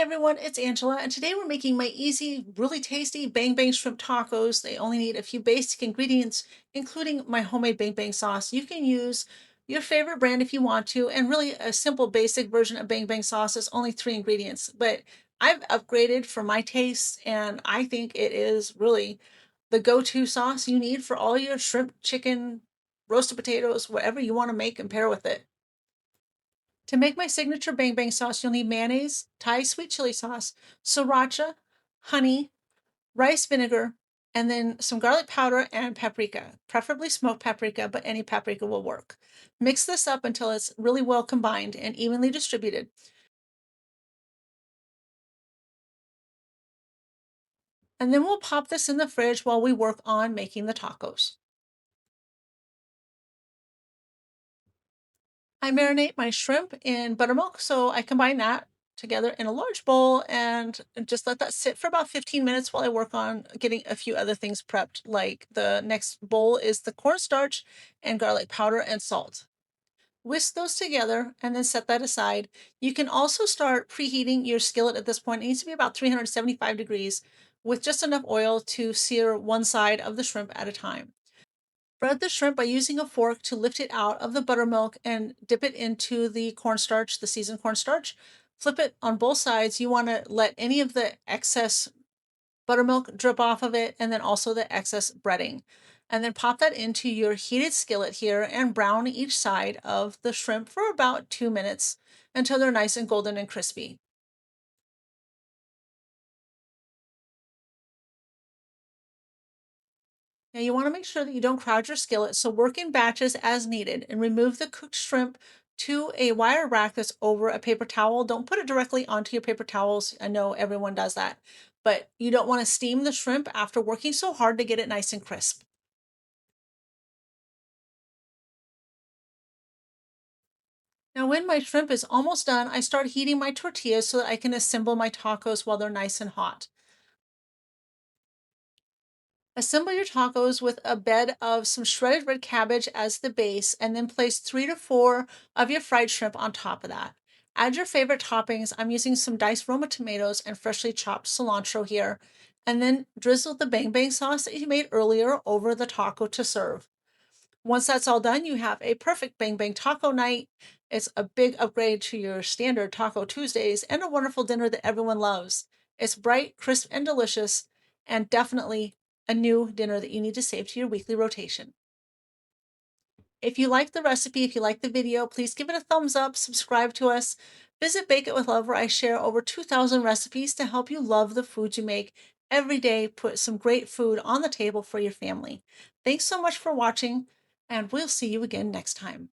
everyone, it's Angela, and today we're making my easy, really tasty bang bang shrimp tacos. They only need a few basic ingredients, including my homemade bang bang sauce. You can use your favorite brand if you want to, and really a simple basic version of bang bang sauce is only three ingredients. But I've upgraded for my taste, and I think it is really the go-to sauce you need for all your shrimp, chicken, roasted potatoes, whatever you want to make and pair with it. To make my signature bang bang sauce, you'll need mayonnaise, Thai sweet chili sauce, sriracha, honey, rice vinegar, and then some garlic powder and paprika, preferably smoked paprika, but any paprika will work. Mix this up until it's really well combined and evenly distributed. And then we'll pop this in the fridge while we work on making the tacos. I marinate my shrimp in buttermilk, so I combine that together in a large bowl and just let that sit for about 15 minutes while I work on getting a few other things prepped. Like the next bowl is the cornstarch and garlic powder and salt. Whisk those together and then set that aside. You can also start preheating your skillet at this point. It needs to be about 375 degrees with just enough oil to sear one side of the shrimp at a time. Spread the shrimp by using a fork to lift it out of the buttermilk and dip it into the cornstarch, the seasoned cornstarch. Flip it on both sides. You want to let any of the excess buttermilk drip off of it and then also the excess breading. And then pop that into your heated skillet here and brown each side of the shrimp for about 2 minutes until they're nice and golden and crispy. Now you want to make sure that you don't crowd your skillet, so work in batches as needed and remove the cooked shrimp to a wire rack that's over a paper towel. Don't put it directly onto your paper towels. I know everyone does that, but you don't want to steam the shrimp after working so hard to get it nice and crisp. Now when my shrimp is almost done, I start heating my tortillas so that I can assemble my tacos while they're nice and hot. Assemble your tacos with a bed of some shredded red cabbage as the base, and then place 3 to 4 of your fried shrimp on top of that. Add your favorite toppings. I'm using some diced Roma tomatoes and freshly chopped cilantro here. And then drizzle the bang bang sauce that you made earlier over the taco to serve. Once that's all done, you have a perfect bang bang taco night. It's a big upgrade to your standard Taco Tuesdays and a wonderful dinner that everyone loves. It's bright, crisp, and delicious, and definitely a new dinner that you need to save to your weekly rotation. If you like the recipe, if you like the video, please give it a thumbs up, subscribe to us. Visit Bake It with Love, where I share over 2,000 recipes to help you love the food you make every day. Put some great food on the table for your family. Thanks so much for watching, and we'll see you again next time.